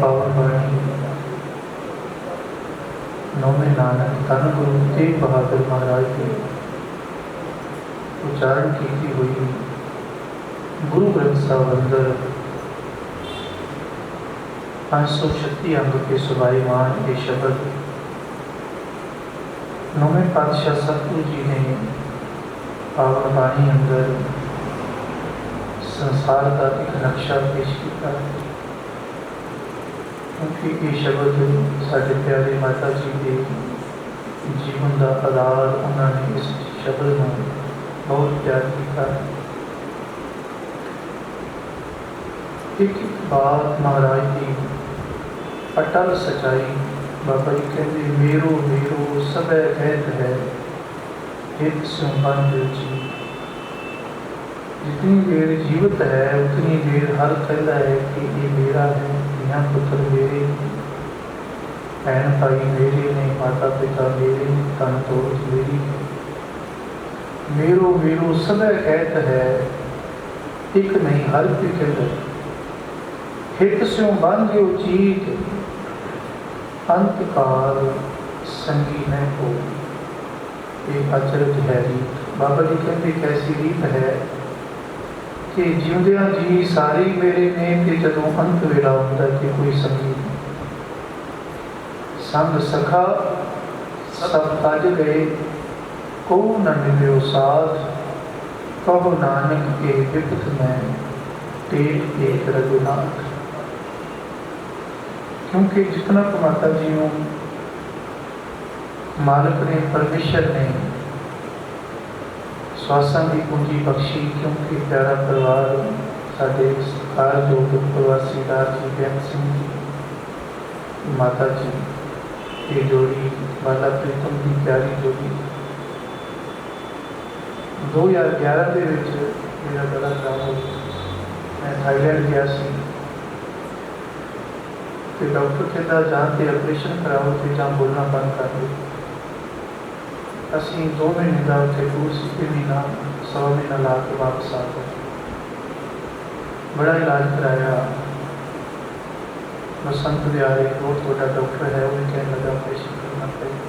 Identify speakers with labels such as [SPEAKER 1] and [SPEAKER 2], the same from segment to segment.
[SPEAKER 1] पावन बाणी नौवें नानक धन गुरु तेग बहादुर महाराज के उच्चारण की हुई गुरु ग्रंथ साहिब अंदर 536 अंग के सुभाईमान के शब्द नौवें पातशाह सतगुरु जी ने पावन बाणी अंदर संसार का एक नक्शा पेश किया। क्योंकि ये शब्द साढ़े प्यारे माता जी के जीवन का आधार, उन्होंने इस शब्द को बहुत प्यार किया। एक बात महाराज की अटल सच्चाई, बाबा जी कहते मेरो मेरो सब कहत है हित सुमन जी। जितनी देर जीवित है उतनी देर हर कहता है कि ये मेरा है, यहाँ पुत्र मेरे, भैन भाई मेरे ने, माता पिता मेरे, तन तोड़ मेरी। मेरो मेरो सब कहत है एक नहीं हर कोई कहता है। हित स्यों बांध्यो चीत अंत काल संगी न हो। एक अचरज है रीत। बाबा जी कहते कैसी रीत है कि जिंदियां जी सारी मेरे ने कि जदों अंत वेला होता कि कोई संगी संग सखा सब तज गए को न मिलो साथ। कहो नानक के विपत में टेक एक रघुनाथ। क्योंकि जितना को माता जी को मालिक ने, परमेश्वर ने स्वासा की पूंजी बख्शी। क्योंकि प्यारा परिवार साढ़े सरकार जो प्रवासी जी बेन सिंह जी, माता जी ये जोड़ी बाला प्रीतम की प्यारी जोड़ी 2011 के मेरा बड़ा खराब हो गया। मैं थाईलैंड गया तो डॉक्टर कहता जहाँ से ऑपरेशन कराओ तो जहाँ बोलना बंद कर दो। असी 2 महीने का उत्थे कोर्स 1 महीना 100 महीना ला के वापस आ गए। बड़ा इलाज कराया। बसंत विहार एक बहुत बड़ा डॉक्टर है, वो भी कहने लगा ऑपरेशन करना पड़ेगा।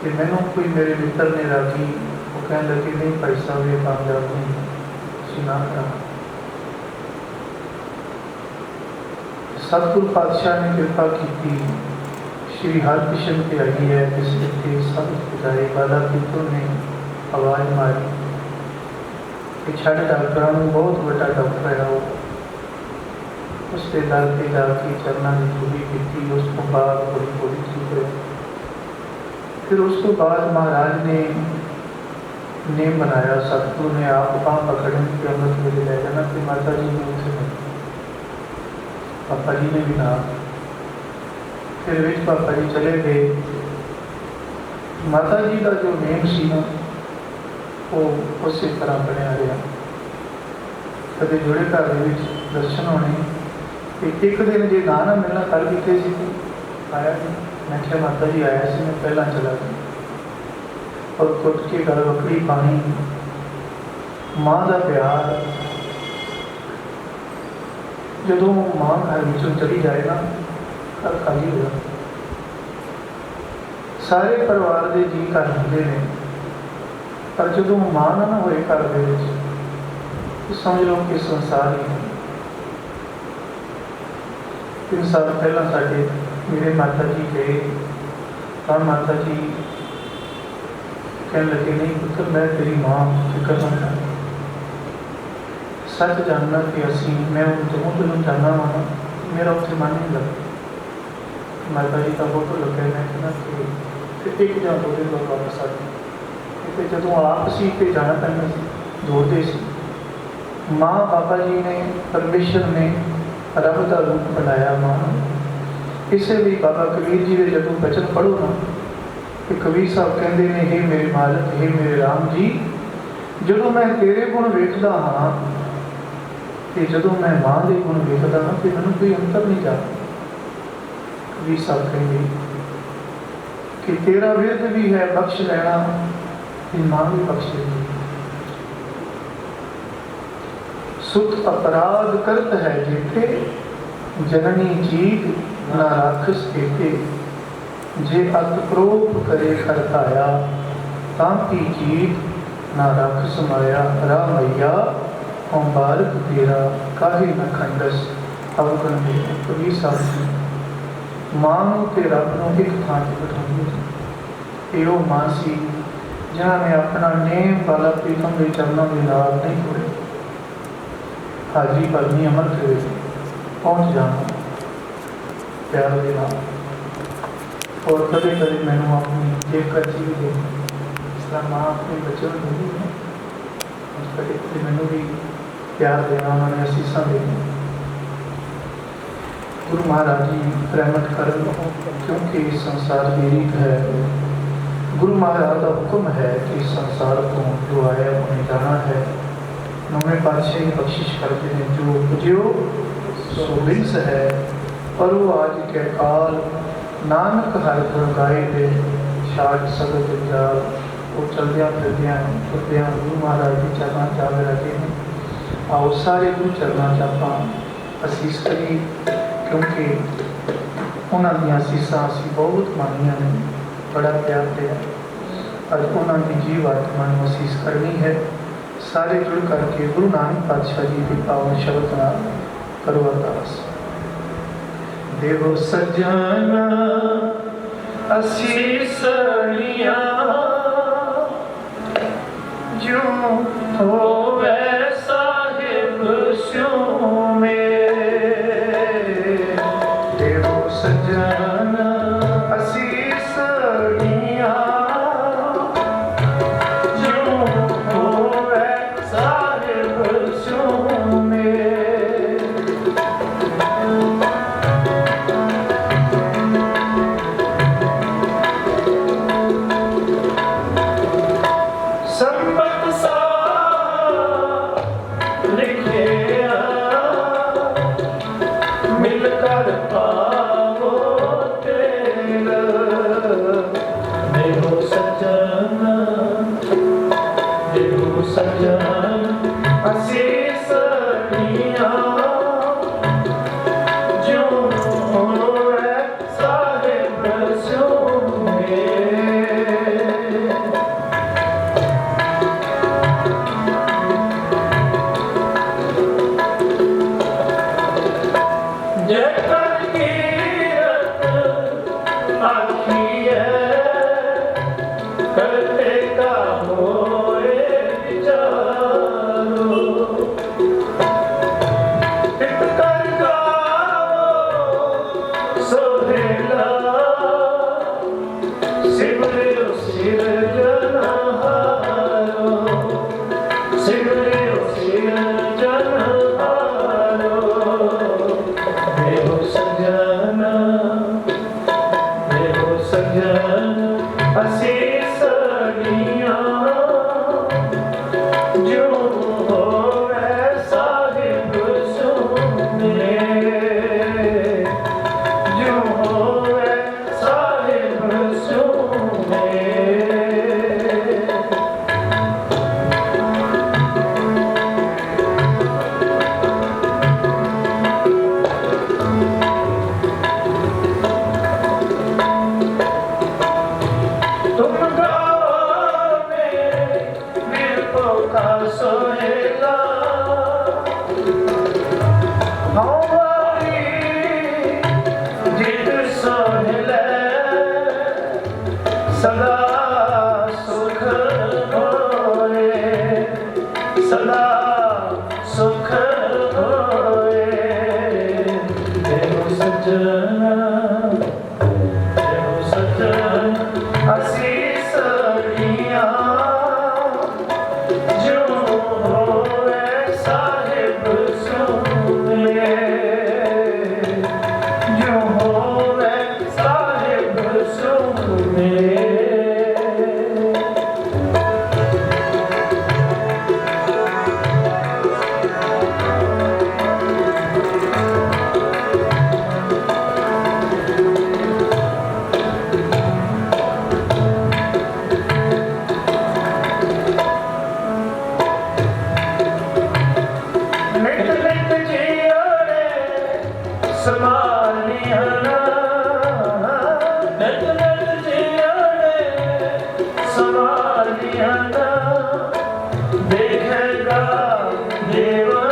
[SPEAKER 1] कि मैंने कोई मेरे मित्र ने राजी, वो कहने लगे नहीं भाई साहब ये कामयाब नहीं ना करा। सतगुरु पातशाह ने कृपा की, श्री हरकृष्ण की आई है जिसके सब पुजारी बाला प्रीतम ने आवाज़ मारी कि छड़ डॉक्टर बहुत बड़ा डॉक्टर है वो। उसके दर पे जाके चरना की पूरी की। उसको बाद थोड़ी थोड़ी ठीक है। फिर उसको बाद महाराज ने नेम बनाया, सतगुरु ने आप वहाँ पकड़ने के अमृत में ले जाना। फिर माता जी ने उनसे पापा जी ने भी कहा। फिर विच पापा जी चले गए। माता जी का जो नेम सी ना वो उस तरह बनया रहा। कभी जुड़े घर दर्शन होने, एक दिन जो ना ना मिलना कल कितने आया नहीं। मैं क्या माता जी आया सी, मैं पहला चला गया और कुट के घर बकरी पानी, माँ का प्यार। जो माँ घर में चली जाए ना घर खाली हो। सारे परिवार के जी घर होंगे ने, पर जो मां ना होए घर तो समझ लो कि संसार ही है। 3 साल पहला साढ़े मेरे माता जी गए और माता जी कहने लगे नहीं पुत्र मैं तेरी मां फिक्र ना कर। सच जानना कि असी मैं उन दोनों दिनों जाना वा, मेरा उत्थे मन नहीं लगता। माता जी का फोटो लगे, मैं कहना कि फिर 1 या 2 दिन बाद वापस आ गए। तो जो आप सी पे जाना पैना दौड़ते सी। माँ बाबा जी ने, परमेश्वर ने रब का रूप बनाया माँ। इसलिए बाबा कबीर जी के जो बचन पढ़ो ना कि कबीर साहब कहते हैं हे मेरे मालिक, हे मेरे राम जी, जो मैं तेरे गुण वेखदा हाँ कि जो मैं माँ के गुण वेखदा हाँ तो मैंने कोई अंतर नहीं जाता। कबीर साहब कहेंगे कि तेरा विरद भी है बख्श लेना, फिर माँ भी बख्श लेगी। सुत अपराध करत है जेठे, जननी जीत न राखस केते। जे अत क्रोध करे खरताया, तांती जीत न राखस माया। रामैया हों बारक तेरा, काहे न खंडस अवगुण मेरे। कबीर साहब जी मां नूं ते रब नूं एक थां ते बिठाउंदे सी। ਇਹ ਉਹ ਮਾਂ ਸੀ ਜਿਨ੍ਹਾਂ ਨੇ ਆਪਣਾ ਨੇਮ ਵਾਲਾ ਪ੍ਰੀਤਮ ਦੇ ਚਰਨਾਂ ਦੇ ਨਾਲ ਨਹੀਂ ਜੁੜੇ। ਹਾਜੀ ਭਰਨੀ ਅਮਰ ਦੇ ਵਿੱਚ ਪਹੁੰਚ ਜਾਣਾ ਪਿਆਰ ਦੇ ਨਾਲ। और कभी कभी मैंने अपनी जेब का चीज दी, जिस तरह माँ अपने बच्चों को दी है, कभी कभी मैंने भी प्यार देना, उन्होंने असीसा देनी। गुरु महाराज जी प्रेमट कर, क्योंकि इस संसार की रीत है। गुरु महाराज का हुक्म है कि इस संसार को जो आया उन्हें जाना है। नौवें पातशाही बख्शिश करते हैं, जो पुज्यो सो बिंस है, पर वो आज के काल नानक हर गुण गाए दे शाट सगत जाल। वो चलदियाँ फिरदियाँ तुरदियाँ गुरु महाराज के चरणों च आवे रखे हैं। आओ सारे गुरु चरणों च आपां असीस करिए, क्योंकि उन्होंने दी असीसां असीं बहुत मानियां ने, बड़ा प्यार दिया। अज उन्होंने की जीव आत्मा नूं असीस करनी है। सारे जुड़ करके गुरु नानक पातशाह जी के पावन शब्द नाल करो अरदास। देवो सजना असीसनिया, जो होवे साहिब स्यों में। देवो सजना असीसनिया, जो होवे साहिब स्यों में। Devo ਸਮਾਲੀਆਂ ਨਤ ਨਤ ਜਿਆੜੇ ਸਮਾਲੀਆਂ ਦੇਖੇਗਾ ਦੇਵਨਾ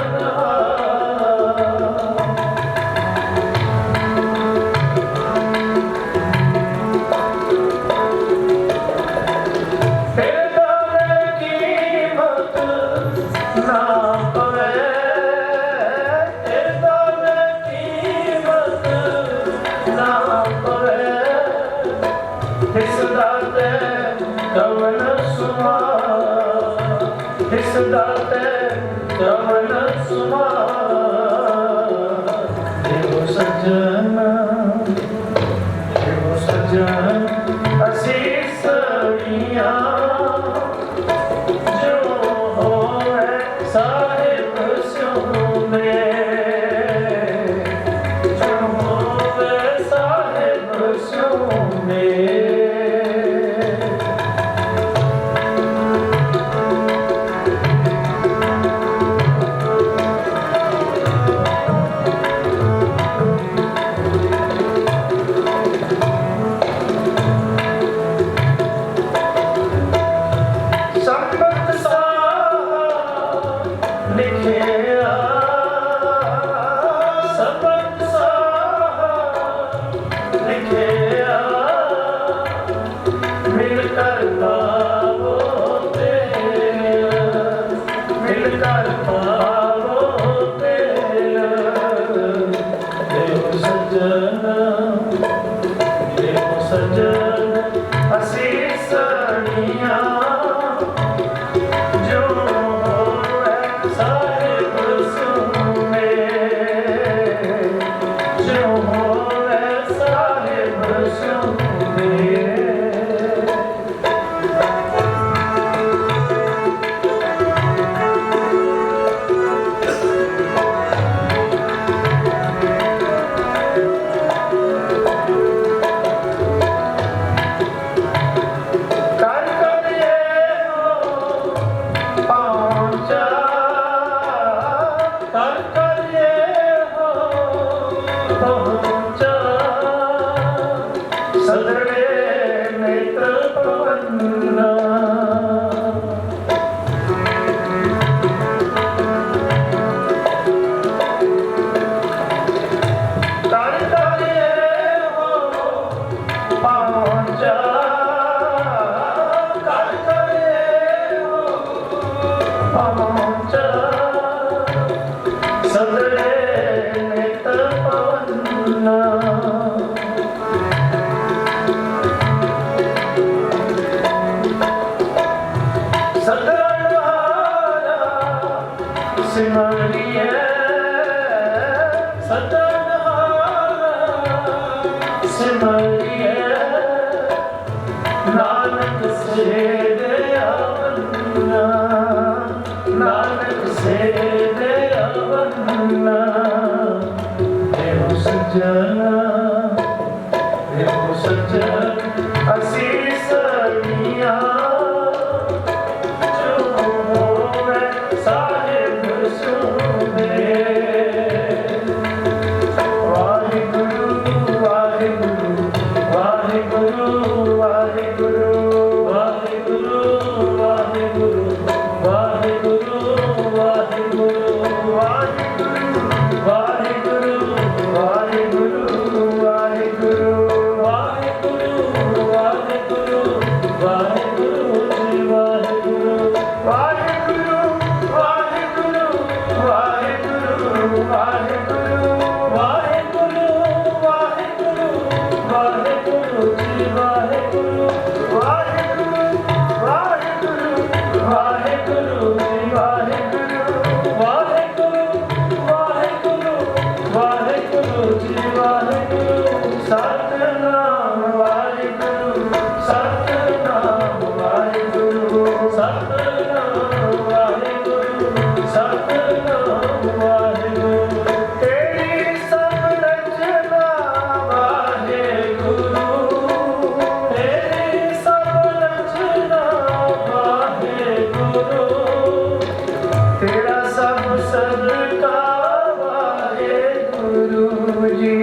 [SPEAKER 1] गुरु जी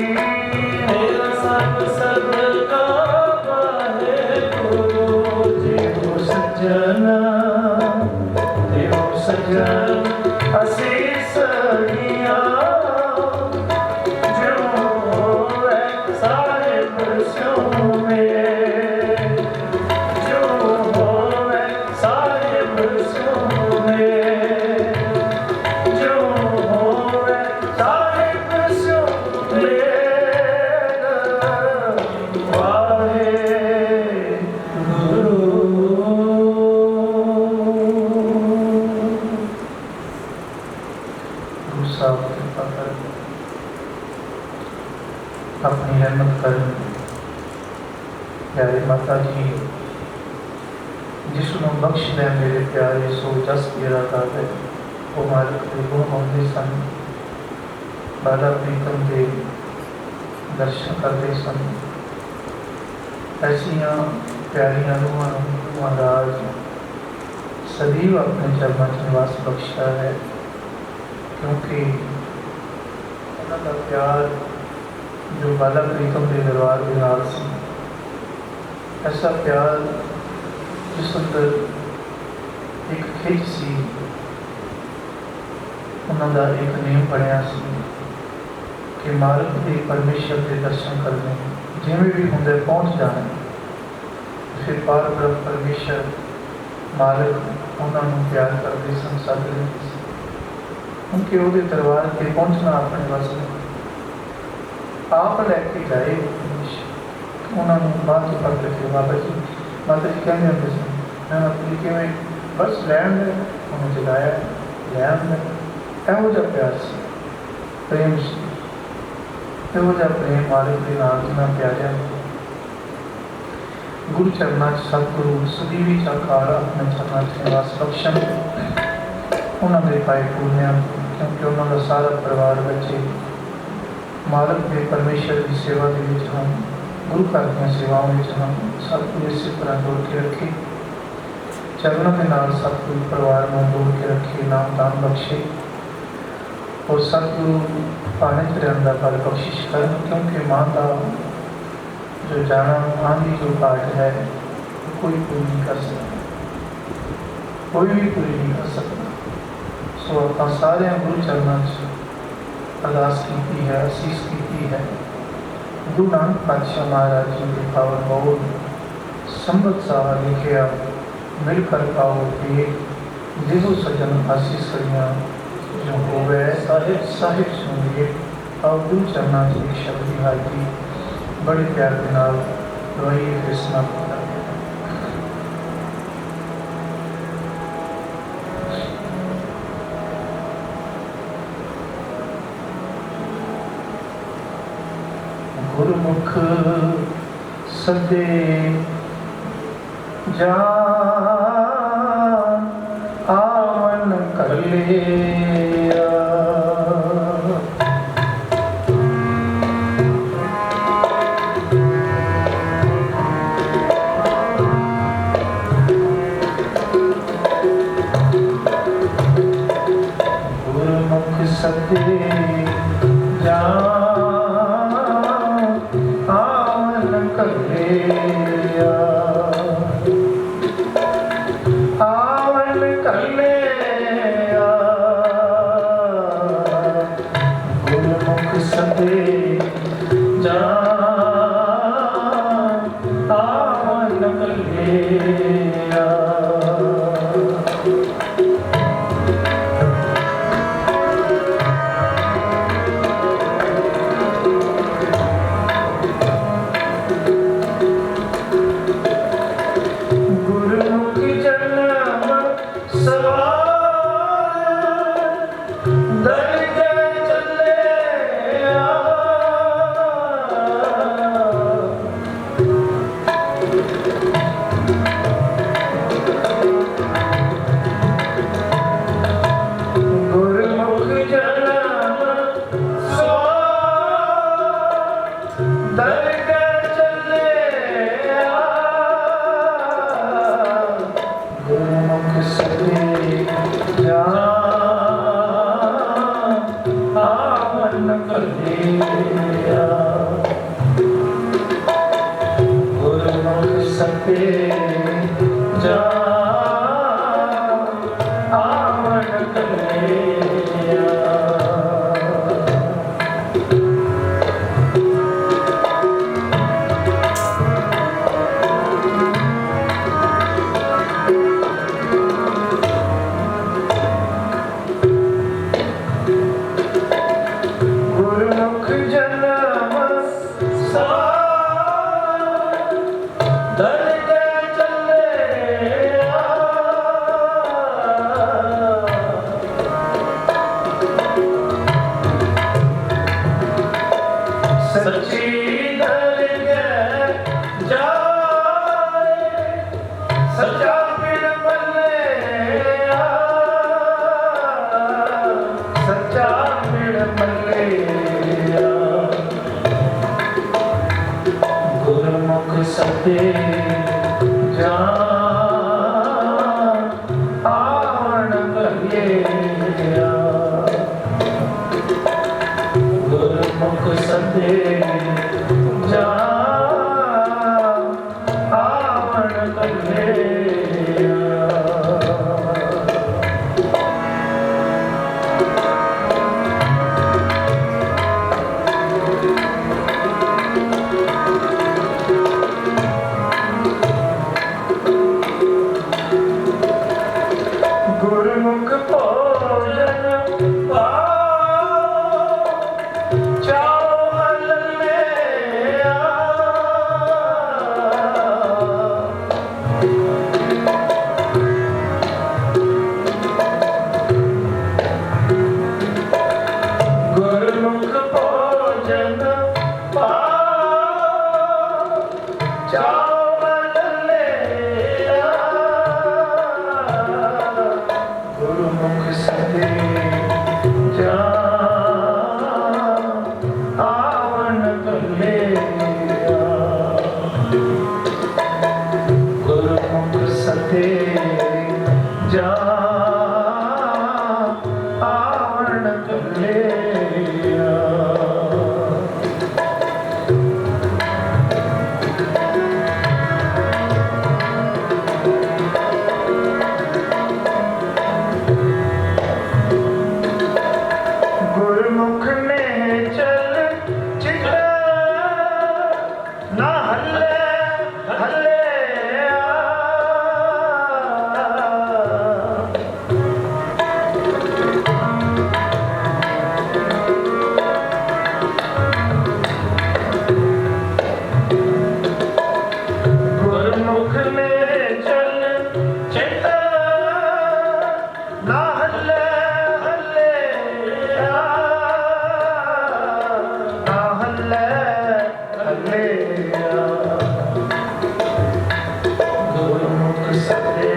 [SPEAKER 2] तेरा सब सबका वाहेगुरु जी।
[SPEAKER 1] देव सज्जना देव सज्जन असीस दिया जो है साहिब स्यों में जो है साहिब स्यों में जो है साहिब स्यों में अपनी रहमत कर प्यारे माता जी जिसनों बख्श ले मेरे प्यारे सो जस तेरा दावे वो मालिक के गुण होंदे सन बाला प्रीतम के दर्शन करते सन ऐसिया प्यारियां रूहां महाराज सदैव अपने चरणों च निवास बख्शा है क्योंकि उन्होंने प्यार जो बाला प्रीतम के दरबार के नाल सी ऐसा प्यार जिस अंदर एक खिच सी उन्होंने एक नेम बनया सी कि मालिक के परमेश्वर के दर्शन करने जिमें भी होंगे पहुँच जाने फिर पार ब्रह्म परमेश्वर मालिक उन्होंने प्यार करते सन सद लेते उनके वो दरबार के पहुँचना अपने बस में आप लैके जाए उन्होंने बात ही पढ़ रखे बाबा जी कहते होंगे सन मैं अपनी किमें बस लैन है उन्हें जगाया लैन है ਇਹੋ ਜਿਹਾ प्यार से प्रेम से ਇਹੋ ਜਿਹਾ प्रेम मालिक के नाल जिन्ना प्यारिया गुरु चरणा सतगुरु सਦੀवी चाकारा अपने चरणा च निवास बख्शन उन्होंने पाए पूर्णिया क्योंकि उन्होंने सारा परिवार बच्चे मालिक के परमेश्वर की सेवा के विच हम गुरु घर दी सेवाओं में हम सतगुरु इस तरह जोड़ के रखे चरणों के नाल सतगुरु परिवार में जोड़ के रखे नाम दान बख्शे और सतगुरु पाने च रहने का फल बख्शिश कर क्योंकि मां का जो जाना आंधी जो पाठ है कोई पूरी नहीं कर सकता कोई भी पूरी नहीं कर सकता सो अपना सारे गुरु चरणों अरदास की है असीस की है गुरु नानक पातशाह महाराज जी के पावन बोल संबत साह लिखिया मिलकर पाओ के देहो सजन आशीष करिया जो हो गए साहिब सुनिए और गुरु चरणा की शब्द की हाजरी बड़े प्यार के नाल रोइए कृष्णा गुरुमुख सदे जान आवन कलिया गुरुमुख सदे जान
[SPEAKER 2] गुरमुख सत्य जा आवन कलिया
[SPEAKER 1] गुरुमुख जन्म
[SPEAKER 2] दर के चले सच्ची दर के जाए सच्चा पिड़ बल्ले
[SPEAKER 1] सच्चा मेरा मल्ले
[SPEAKER 2] गुरमुख सत्य जान आवन कलिया गुरमुख सत्य जान आवन कलिया
[SPEAKER 1] गुरुमुख भोजन
[SPEAKER 2] चावल ले गुरमुख भोजन चावल ले
[SPEAKER 1] गुरुमुख सदे
[SPEAKER 2] जा आवन कलिया गुरमुख सत्य जा आवन कलिया
[SPEAKER 1] गुरुमुख ने चल चित ना हल्ले हल्ले गुरुमुख ने चल चित ना हल्ले हल्ले ना हल्ले हल्ले
[SPEAKER 2] गुरमुख सत्य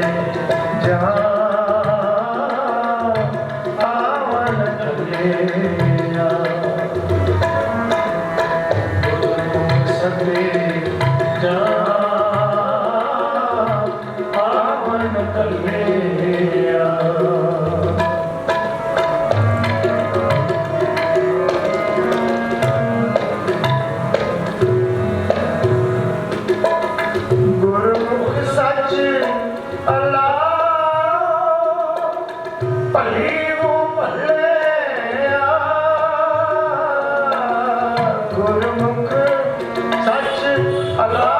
[SPEAKER 1] जा
[SPEAKER 2] आवन कलिया गुरमुख सत्य जा आवन कलिया
[SPEAKER 1] गुरुमुख सच अल्लाह भली वो भले गुरुमुख सच अल्लाह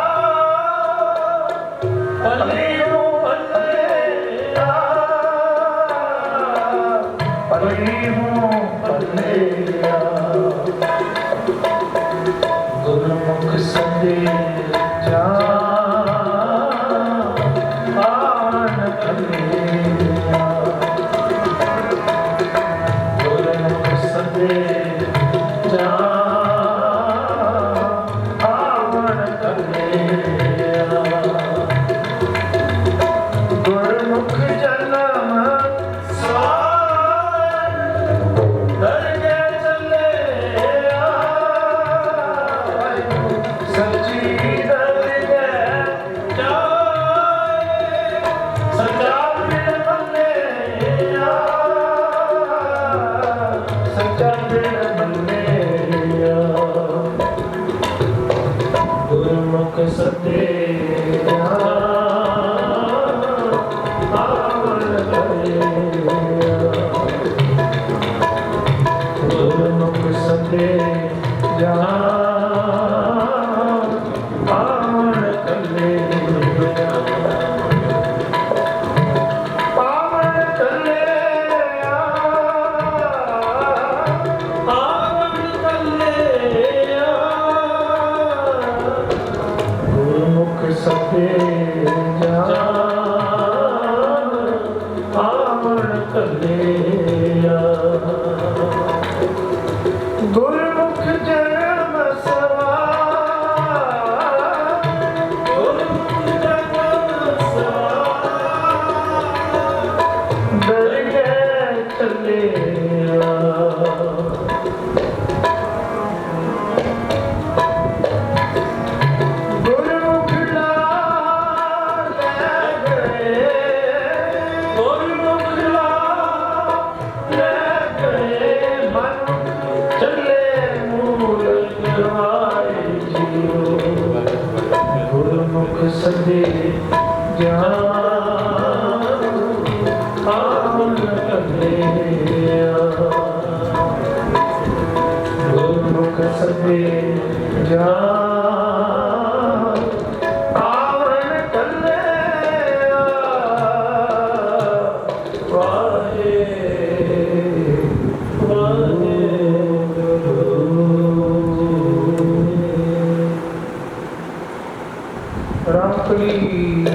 [SPEAKER 2] भली वो भले
[SPEAKER 1] भली वो भले
[SPEAKER 2] गुरमुख सत्य
[SPEAKER 1] जा
[SPEAKER 2] आवन कलिया गुरमुख सत्य जा आवन कलिया
[SPEAKER 1] गुरुमुख जन्म
[SPEAKER 2] दर के चले
[SPEAKER 1] सच्ची दर
[SPEAKER 2] ਜਨਮ ਸਵਾਰ ਗੁਰਮੁਖ ਜਨਮ ਸਵਾਰ ਦਰਗਹਿ ਚੱਲਿਆ ਗੁਰਮੁਖ ਲਾਲ ਲੈ ਗਏ ਗੁਰਮੁਖ ਲਾਲ ਲੈ ਗਏ ਮਨ ਚੱਲੇ ਮੂਲ ਨਿਵਾਏ ਜੀਓ ਗੁਰਮੁਖ ਸਦੇ ਜਾਨ ਆਵਨ ਕੱਲੇ